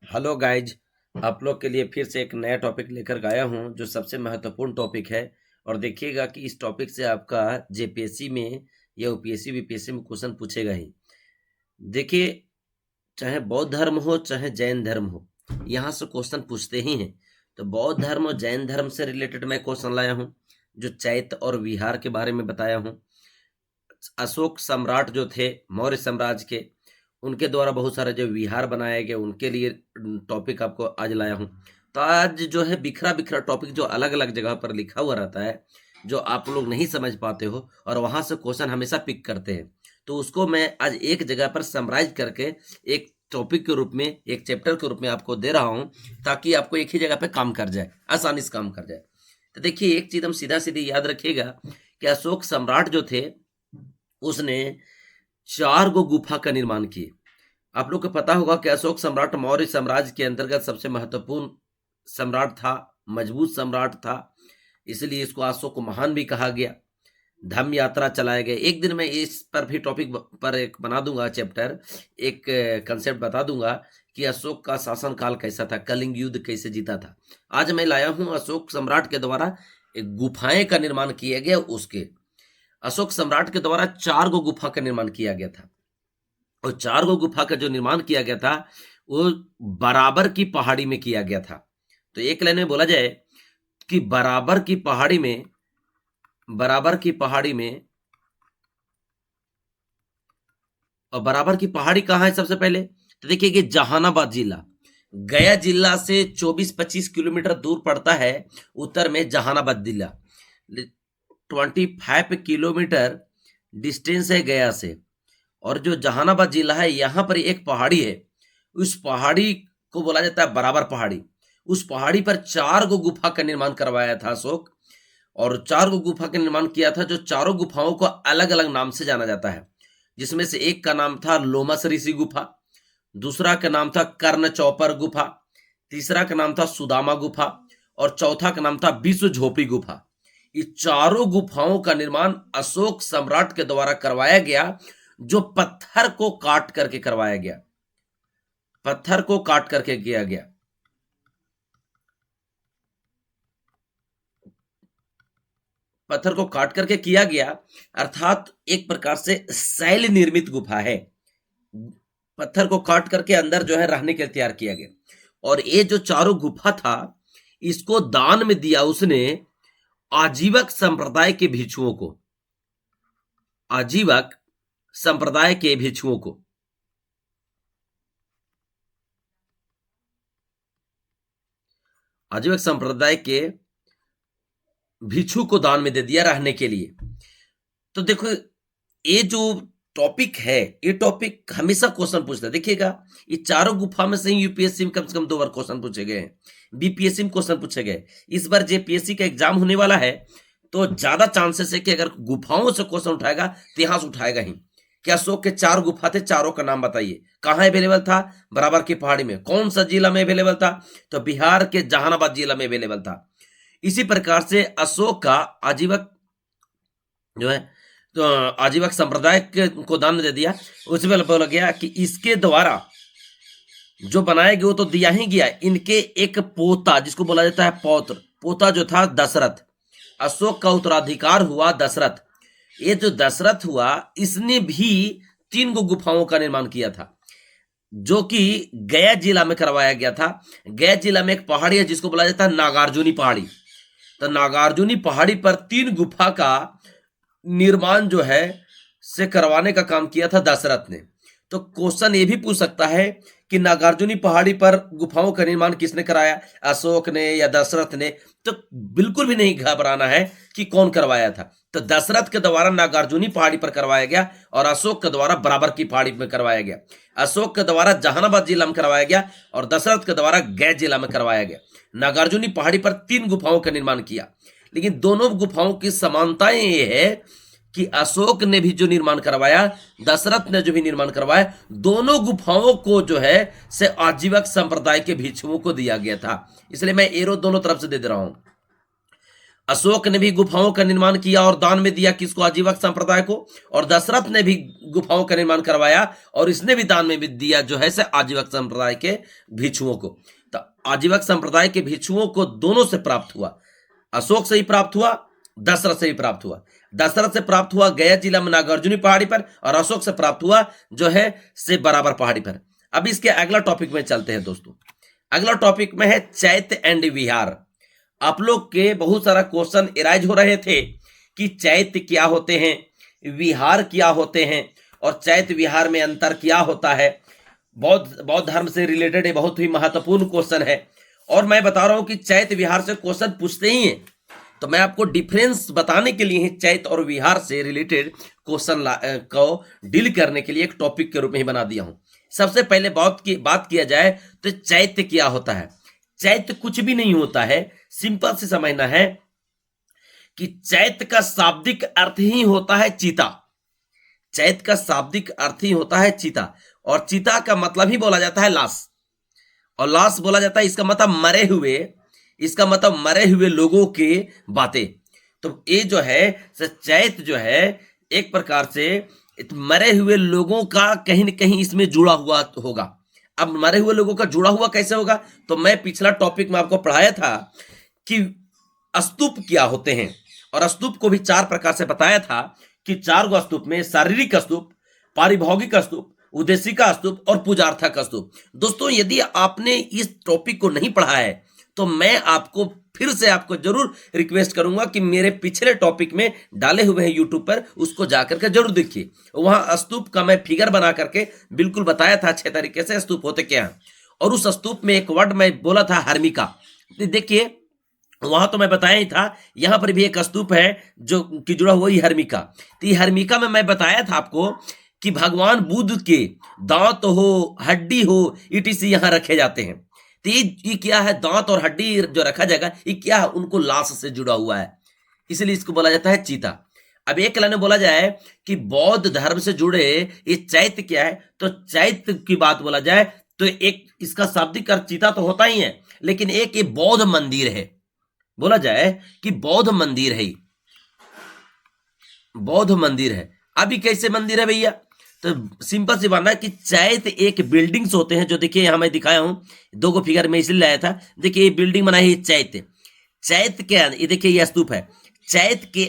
Hello guys. आप लोग के लिए फिर से एक नया टॉपिक लेकर आया हूँ जो सबसे महत्वपूर्ण टॉपिक है। और देखिएगा कि इस टॉपिक से आपका जेपीएससी में या यूपीएससी बीपीएससी में क्वेश्चन पूछेगा ही। देखिए, चाहे बौद्ध धर्म हो चाहे जैन धर्म हो, यहाँ से क्वेश्चन पूछते ही हैं। तो बौद्ध धर्म और जैन धर्म से रिलेटेड मैं क्वेश्चन लाया हूँ, जो चैत्य और विहार के बारे में बताया हूँ। अशोक सम्राट जो थे मौर्य साम्राज्य के, उनके द्वारा बहुत सारे जो विहार बनाए गए उनके लिए टॉपिक आपको आज लाया हूँ। तो आज जो है बिखरा बिखरा टॉपिक जो अलग अलग जगह पर लिखा हुआ रहता है, जो आप लोग नहीं समझ पाते हो और वहां से क्वेश्चन हमेशा पिक करते हैं, तो उसको मैं आज एक जगह पर समराइज करके एक टॉपिक के रूप में, एक चैप्टर के रूप में आपको दे रहा हूं, ताकि आपको एक ही जगह पे काम कर जाए, आसानी से काम कर जाए। तो देखिए, एक चीज हम सीधा सीधी याद रखिएगा कि अशोक सम्राट जो थे, उसने 4 गो गुफा का निर्माण किए। आप लोग को पता होगा कि अशोक सम्राट मौर्य साम्राज्य के अंतर्गत सबसे महत्वपूर्ण सम्राट था, मजबूत सम्राट था, इसलिए इसको अशोक महान भी कहा गया। धम्म यात्रा चलाए गए। एक दिन मैं इस पर भी टॉपिक पर एक बना दूंगा चैप्टर, एक कंसेप्ट बता दूंगा कि अशोक का शासन काल कैसा था, कलिंग युद्ध कैसे जीता था। आज मैं लाया हूं अशोक सम्राट के द्वारा एक गुफाएं का निर्माण किया गया। उसके अशोक सम्राट के द्वारा 4 गो गुफा का निर्माण किया गया था। और 4 गो गुफा का जो निर्माण किया गया था वो बराबर की पहाड़ी में किया गया था। तो एक लाइन में बोला जाए कि बराबर की पहाड़ी में, बराबर की पहाड़ी में, और बराबर की पहाड़ी कहाँ है सबसे पहले? तो देखिए कि जहानाबाद जिला, गया जिला से 24-25 किलोमीटर दूर पड़ता है। उत्तर में जहानाबाद जिला 25 किलोमीटर डिस्टेंस है गया से। और जो जहानाबाद जिला है, यहाँ पर एक पहाड़ी है, उस पहाड़ी को बोला जाता है बराबर पहाड़ी। उस पहाड़ी पर 4 गो गुफा का निर्माण करवाया था अशोक, और 4 गो गुफा का निर्माण किया था, जो चारों गुफाओं को अलग अलग नाम से जाना जाता है। जिसमें से एक का नाम था लोमस ऋषि गुफा, दूसरा का नाम था कर्ण चौपर गुफा, तीसरा का नाम था सुदामा गुफा, और चौथा का नाम था विश्व झोपड़ी गुफा। ये चारों गुफाओं का निर्माण अशोक सम्राट के द्वारा करवाया गया, जो पत्थर को काट करके करवाया गया, पत्थर को काट करके किया गया। पत्थर को काट करके किया गया, अर्थात एक प्रकार से शैल निर्मित गुफा है। पत्थर को काट करके अंदर जो है रहने के लिए तैयार किया गया। और ये जो चारों गुफा था, इसको दान में दिया उसने आजीवक संप्रदाय के भिक्षुओं को, आजीवक संप्रदाय के भिक्षुओं को। आजीवक संप्रदाय के भिक्षु को दान में दे दिया रहने के लिए। तो देखो, ये जो टॉपिक है, ये टॉपिक हमेशा क्वेश्चन पूछता है। देखिएगा, ये चारों गुफा में से यूपीएससी में कम से कम 2 बार क्वेश्चन पूछे गए हैं, बीपीएससी में क्वेश्चन पूछे गए। इस बार जेपीएससी का एग्जाम होने वाला है, तो ज्यादा चांसेस है कि अगर गुफाओं से क्वेश्चन उठाएगा तो यहां से उठाएगा ही। क्या अशोक के 4 गुफा थे, चारों का नाम बताइए। कहां अवेलेबल था? बराबर की पहाड़ी में। कौन सा जिला में अवेलेबल था? तो बिहार के जहानाबाद जिला में अवेलेबल था। इसी प्रकार से अशोक का आजीवक जो है, तो आजीवक संप्रदाय को दान दे दिया। उसमें बोला गया कि इसके द्वारा जो बनाया गया वो तो दिया ही गया, इनके एक पोता, जिसको बोला जाता है पौत्र, पोता जो था दशरथ, अशोक का उत्तराधिकार हुआ दशरथ। ये जो दशरथ हुआ, इसने भी 3 गो गुफाओं का निर्माण किया था, जो कि गया जिला में करवाया गया था। गया जिला में एक पहाड़ी है जिसको बोला जाता है नागार्जुनी पहाड़ी। तो नागार्जुनी पहाड़ी पर 3 गुफा का निर्माण जो है से करवाने का काम किया था दशरथ ने। तो क्वेश्चन ये भी पूछ सकता है कि नागार्जुनी पहाड़ी पर गुफाओं का निर्माण किसने कराया, अशोक ने या दशरथ ने? तो बिल्कुल भी नहीं घबराना है कि कौन करवाया था। तो दशरथ के द्वारा नागार्जुनी पहाड़ी पर करवाया गया, और अशोक के द्वारा बराबर की पहाड़ी में करवाया गया। अशोक के द्वारा जहानाबाद जिला में करवाया गया, और दशरथ के द्वारा गया जिला में करवाया गया। नागार्जुनी पहाड़ी पर 3 गुफाओं का निर्माण किया। लेकिन दोनों गुफाओं की समानताएं ये है कि अशोक ने भी जो निर्माण करवाया, दशरथ ने जो भी निर्माण करवाया, दोनों गुफाओं को जो है से आजीवक संप्रदाय के भिक्षुओं को दिया गया था। इसलिए मैं एरो दोनों तरफ से दे रहा हूं। अशोक ने भी गुफाओं का निर्माण किया और दान में दिया किसको? आजीवक संप्रदाय को। और दशरथ ने भी गुफाओं का निर्माण करवाया और इसने भी दान में भी दिया जो है से आजीवक संप्रदाय के भिक्षुओं को। तो आजीवक संप्रदाय के भिक्षुओं को दोनों से प्राप्त हुआ, अशोक से ही प्राप्त हुआ, दशरथ से ही प्राप्त हुआ। दशरथ से प्राप्त हुआ गया जिला में नागार्जुनी पहाड़ी पर, और अशोक से प्राप्त हुआ जो है से बराबर पहाड़ी पर। अब इसके अगला टॉपिक में चलते हैं दोस्तों। अगला टॉपिक में है चैत्य एंड विहार। आप लोग के बहुत सारा क्वेश्चन एराइज हो रहे थे कि चैत्य क्या होते हैं, विहार क्या होते हैं, और चैत्य विहार में अंतर क्या होता है। बौद्ध धर्म से रिलेटेड ये बहुत ही महत्वपूर्ण क्वेश्चन है, और मैं बता रहा हूं कि चैत्य विहार से क्वेश्चन पूछते ही हैं। तो मैं आपको डिफरेंस बताने के लिए ही चैत्य और विहार से रिलेटेड क्वेश्चन को डील करने के लिए एक टॉपिक के रूप में ही बना दिया हूं। सबसे पहले बात किया जाए तो चैत्य क्या होता है। चैत्य कुछ भी नहीं होता है, सिंपल से समझना है कि चैत्य का शाब्दिक अर्थ ही होता है चीता। चैत्य का शाब्दिक अर्थ ही होता है चीता, और चीता का मतलब ही बोला जाता है लाश, और लाश बोला जाता है इसका मतलब मरे हुए, इसका मतलब मरे हुए लोगों के बातें। तो ये जो है चैत्य जो है एक प्रकार से मरे हुए लोगों का कहीं न कहीं इसमें जुड़ा हुआ होगा। अब मरे हुए लोगों का जुड़ा हुआ कैसे होगा? तो मैं पिछला टॉपिक में आपको पढ़ाया था कि स्तूप क्या होते हैं, और स्तूप को भी 4 प्रकार से बताया था कि 4 गो स्तूप में शारीरिक स्तूप, पारिभौगिक स्तूप, उद्देशिक स्तूप और पूजार्थक स्तूप। दोस्तों यदि आपने इस टॉपिक को नहीं पढ़ा है तो मैं आपको फिर से आपको जरूर रिक्वेस्ट करूंगा कि मेरे पिछले टॉपिक में डाले हुए हैं यूट्यूब पर, उसको जाकर के जरूर देखिए। वहां स्तूप का मैं फिगर बना करके बिल्कुल बताया था अच्छे तरीके से स्तूप होते क्या हैं। और उस स्तूप में एक वर्ड मैं बोला था हर्मिका। देखिए वहां तो मैं बताया ही था, यहां पर भी एक स्तूप है जो कि जुड़ा हुआ ही हर्मिका। तो ये हर्मिका में मैं बताया था आपको कि भगवान बुद्ध के दांत हो, हड्डी हो, ईटीसी यहां रखे जाते हैं। तो ये क्या है? दांत और हड्डी जो रखा जाएगा ये क्या है? उनको लाश से जुड़ा हुआ है, इसलिए इसको बोला जाता है चीता। अब एक लाइन में बोला जाए कि बौद्ध धर्म से जुड़े ये चैत्य क्या है, तो चैत्य की बात बोला जाए तो एक इसका शाब्दिक अर्थ चीता तो होता ही है, लेकिन एक ये बौद्ध मंदिर है। बोला जाए कि बौद्ध मंदिर है, बौद्ध मंदिर है। अभी कैसे मंदिर है भैया? तो सिंपल सी बात है कि चैत्य एक बिल्डिंग्स होते हैं, जो देखिए यहां मैं दिखाया हूं 2 गो फिगर में इसलिए लाया था। देखिए ये बिल्डिंग बनाई है चैत्य, चैत्य के ये देखिए ये स्तूप है। चैत्य के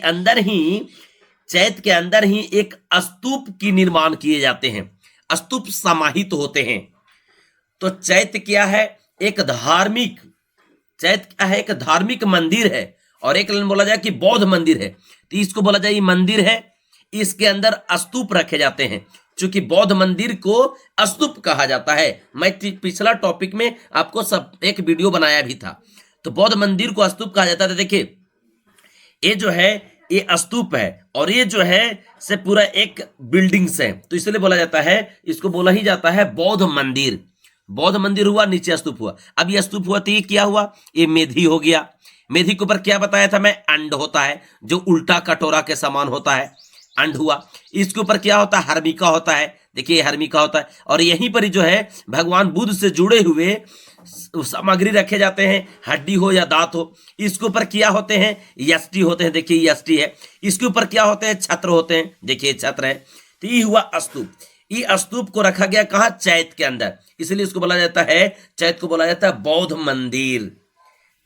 अंदर ही एक स्तूप की निर्माण किए जाते हैं, स्तूप समाहित होते हैं। तो चैत्य क्या है? एक धार्मिक, चैत्य क्या है? एक धार्मिक मंदिर है, और एक लाइन बोला जाए कि बौद्ध मंदिर है। तो इसको बोला जाए ये मंदिर है, इसके अंदर स्तूप रखे जाते हैं, क्योंकि बौद्ध मंदिर को स्तूप कहा जाता है। मैं पिछला टॉपिक में आपको सब एक वीडियो बनाया भी था। तो बौद्ध मंदिर को स्तूप कहा जाता है। देखिए ये जो है ये स्तूप है, और ये जो है से पूरा एक बिल्डिंग्स है, तो इसलिए बोला जाता है, इसको बोला ही जाता है बौद्ध मंदिर। बौद्ध मंदिर हुआ, नीचे स्तूप हुआ। अब ये स्तूप हुआ तो ये क्या हुआ? ये मेधी हो गया। मेधी के ऊपर क्या बताया था मैं? अंड होता है, जो उल्टा कटोरा के समान होता है, अंड हुआ। इसके ऊपर क्या होता है? हर्मिका होता है। देखिए हर्मिका होता है, और यहीं पर जो है भगवान बुद्ध से जुड़े हुए सामग्री रखे जाते हैं, हड्डी हो या दांत हो। इसके ऊपर क्या होते हैं? यष्टि होते हैं। देखिए यष्टि है। इसके ऊपर क्या होते हैं? छत्र होते हैं। देखिए छत्र है। तो ये हुआ स्तूप। ये स्तूप को रखा गया कहाँ? चैत्य के अंदर, इसलिए इसको बोला जाता है, चैत्य को बोला जाता है बौद्ध मंदिर।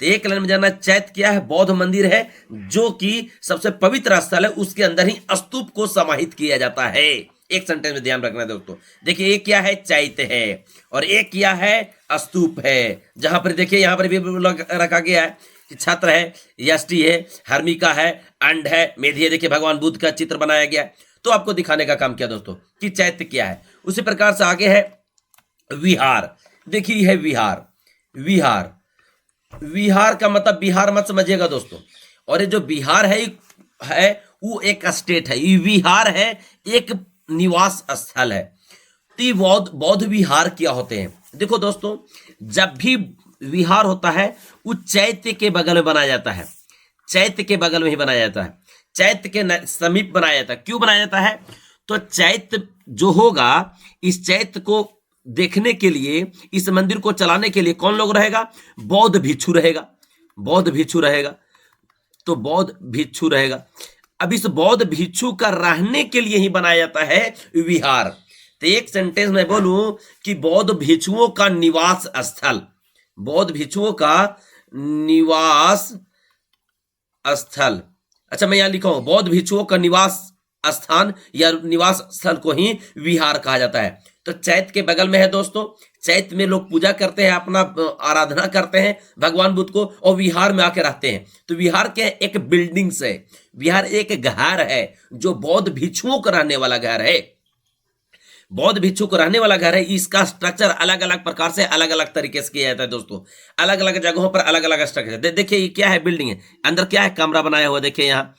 तो एक लाइन में जानना, चैत्य क्या है? बौद्ध मंदिर है, जो कि सबसे पवित्र स्थल है, उसके अंदर ही स्तूप को समाहित किया जाता है। एक सेंटेंस में ध्यान रखना दोस्तों। देखिए एक क्या है? चैत्य है, और एक क्या है? स्तूप है। जहां पर देखिए यहां पर भी रखा गया है कि छत्र है, यष्टि है, हर्मिका है, अंड है, मेधी है। देखिए भगवान बुद्ध का चित्र बनाया गया, तो आपको दिखाने का काम किया दोस्तों कि चैत्य क्या है। उसी प्रकार से आगे है विहार। देखिए है विहार। विहार का मतलब बिहार मत समझिएगा दोस्तों, और ये जो बिहार है वो एक स्टेट है। ये विहार है, एक निवास स्थल है। तो बौद्ध विहार क्या होते हैं? देखो दोस्तों, जब भी विहार होता है वो चैत्य के बगल में बनाया जाता है, चैत्य के बगल में ही बनाया जाता है, चैत्य के समीप बनाया जाता है। क्यों बनाया जाता है? तो चैत्य जो होगा, इस चैत्य को देखने के लिए, इस मंदिर को चलाने के लिए कौन लोग रहेगा? बौद्ध भिक्षु रहेगा, बौद्ध भिक्षु रहेगा। तो बौद्ध भिक्षु रहेगा। अब इस बौद्ध भिक्षु का रहने के लिए ही बनाया जाता है विहार। तो एक सेंटेंस में बोलूं कि बौद्ध भिक्षुओं का निवास स्थल, बौद्ध भिक्षुओं का निवास स्थल। अच्छा, मैं यहां लिखा हूं बौद्ध भिक्षुओं का निवास स्थान या निवास स्थल को ही विहार कहा जाता है। तो चैत्य के बगल में है दोस्तों, चैत्य में लोग पूजा करते हैं, अपना आराधना करते हैं भगवान बुद्ध को, और विहार में आके रहते हैं। तो विहार के एक बिल्डिंग्स है, विहार एक घर है जो बौद्ध भिक्षुओं का रहने वाला घर है, बौद्ध भिक्षु को रहने वाला घर है। इसका स्ट्रक्चर अलग अलग प्रकार से अलग अलग तरीके से किया जाता है दोस्तों, अलग अलग जगहों पर अलग अलग स्ट्रक्चर। देखिए ये क्या है, बिल्डिंग है, अंदर क्या है, कमरा बनाया हुआ। देखिए यहाँ,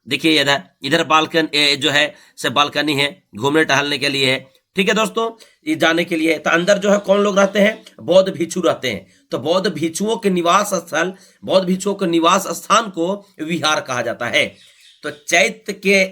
देखिए इधर, इधर बालकनी जो है से बालकनी है, घूमने टहलने के लिए है, ठीक है दोस्तों, ये जाने के लिए। तो अंदर जो है कौन लोग रहते हैं, बौद्ध भिक्षु रहते हैं। तो बौद्ध भिक्षुओं के निवास स्थल, बौद्ध भिक्षुओं के निवास स्थान को विहार कहा जाता है। तो चैत्य के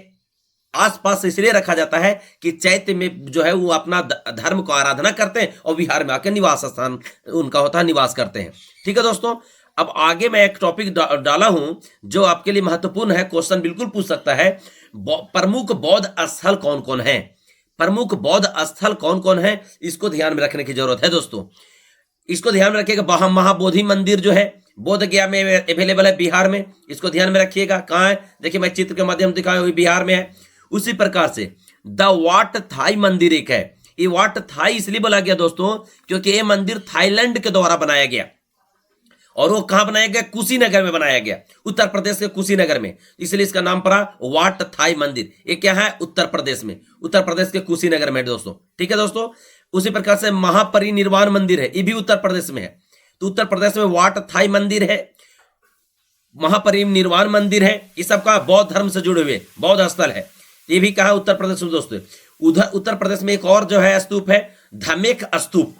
आसपास इसलिए रखा जाता है कि चैत्य में जो है वो अपना धर्म को आराधना करते हैं और विहार में आकर निवास स्थान उनका होता है, निवास करते हैं। ठीक है दोस्तों, अब आगे मैं एक टॉपिक डाला हूं जो आपके लिए महत्वपूर्ण है, क्वेश्चन बिल्कुल पूछ सकता है। प्रमुख बौद्ध स्थल कौन कौन है, प्रमुख बौद्ध स्थल कौन कौन है, इसको ध्यान में रखने की जरूरत है दोस्तों। इसको ध्यान में रखिएगा। महाबोधि मंदिर जो है बोध गया में अवेलेबल है, बिहार में, इसको ध्यान में रखिएगा। कहाँ है, देखिए मैं चित्र के माध्यम से दिखाया हुआ बिहार में है। उसी प्रकार से द वाट थाई मंदिर एक है। ये वाट थाई इसलिए बोला गया दोस्तों क्योंकि ये मंदिर थाईलैंड के द्वारा बनाया गया, और वो कहां बनाया गया, कुशीनगर में बनाया गया, उत्तर प्रदेश के कुशीनगर में, इसलिए इसका नाम पड़ा वाट थाई मंदिर। ये क्या है, उत्तर प्रदेश में, उत्तर प्रदेश के कुशीनगर में दोस्तों। ठीक है दोस्तों, उसी प्रकार से महापरिनिर्वाण मंदिर है, ये भी उत्तर प्रदेश में है। तो उत्तर प्रदेश में वाट थाई मंदिर है, महापरिनिर्वाण मंदिर है, ये सबका बौद्ध धर्म से जुड़े हुए बौद्ध स्थल है। ये भी कहा उत्तर प्रदेश में दोस्तों। उधर उत्तर प्रदेश में एक और जो है स्तूप है, धमेक स्तूप,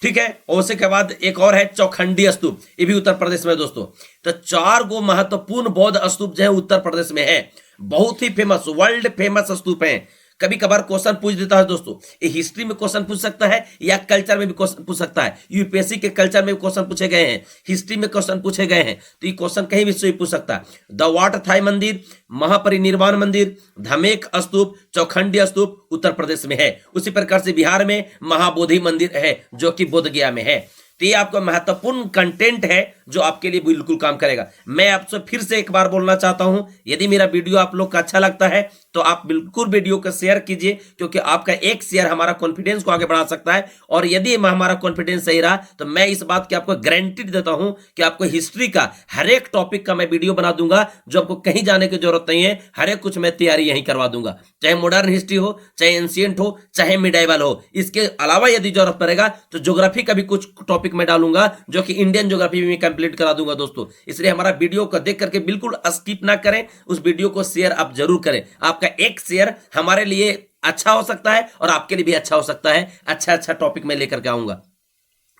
ठीक है, और उसी के बाद एक और है चौखंडी स्तूप, ये भी उत्तर प्रदेश में दोस्तों। तो 4 गो महत्वपूर्ण बौद्ध स्तूप जो है उत्तर प्रदेश में है, बहुत ही फेमस, वर्ल्ड फेमस स्तूप है। कभी कभार क्वेश्चन पूछ देता है दोस्तों, ये हिस्ट्री में क्वेश्चन पूछ सकता है या कल्चर में भी क्वेश्चन पूछ सकता है। यूपीएससी के कल्चर में क्वेश्चन पूछे गए हैं, हिस्ट्री में क्वेश्चन पूछे गए हैं, तो ये क्वेश्चन कहीं भी पूछ सकता है। द वाट थाई मंदिर, महापरिनिर्वाण मंदिर, धमेक स्तूप, चौखंडी स्तूप उत्तर प्रदेश में है। उसी प्रकार से बिहार में महाबोधि मंदिर है जो कि बोध गया में है। तो ये आपका महत्वपूर्ण कंटेंट है जो आपके लिए बिल्कुल काम करेगा। मैं आपसे फिर से एक बार बोलना चाहता हूं, यदि मेरा वीडियो आप लोग का अच्छा लगता है तो आप बिल्कुल वीडियो को शेयर कीजिए, क्योंकि आपका एक शेयर हमारा कॉन्फिडेंस को आगे बढ़ा सकता है। और यदि हमारा कॉन्फिडेंस सही रहा तो मैं इस बात की आपको गारंटी देता हूं कि आपको हिस्ट्री का हर एक टॉपिक का मैं वीडियो बना दूंगा, जो आपको कहीं जाने की जरूरत नहीं है, हर एक कुछ मैं तैयारी यहीं करवा दूंगा, चाहे मॉडर्न हिस्ट्री हो, चाहे एंशिएंट हो, चाहे मिडाइवल हो। इसके अलावा यदि जरूरत पड़ेगा तो ज्योग्राफी का भी कुछ टॉपिक मैं डालूंगा, जो कि इंडियन ज्योग्राफी में कंप्लीट करा दूंगा दोस्तों। इसलिए हमारा वीडियो को देख करके बिल्कुल स्किप ना करें, उस वीडियो को शेयर आप जरूर करें। आपका एक शेयर हमारे लिए अच्छा हो सकता है और आपके लिए भी अच्छा हो सकता है। अच्छा अच्छा टॉपिक मैं लेकर के आऊंगा।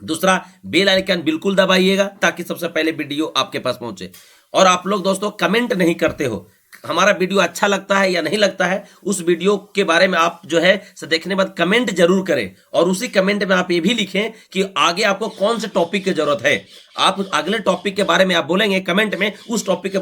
दूसरा, बेल आइकन बिल्कुल दबाइएगा ताकि सबसे पहले वीडियो आपके पास पहुंचे। और आप लोग दोस्तों कमेंट नहीं करते हो, हमारा वीडियो अच्छा लगता है या नहीं लगता है, उस वीडियो के बारे में आप जो है देखने बाद कमेंट जरूर करें। और उसी कमेंट में आप ये भी लिखें कि आगे आपको कौन से टॉपिक की जरूरत है। आप अगले टॉपिक के बारे में आप बोलेंगे कमेंट में, उस टॉपिक के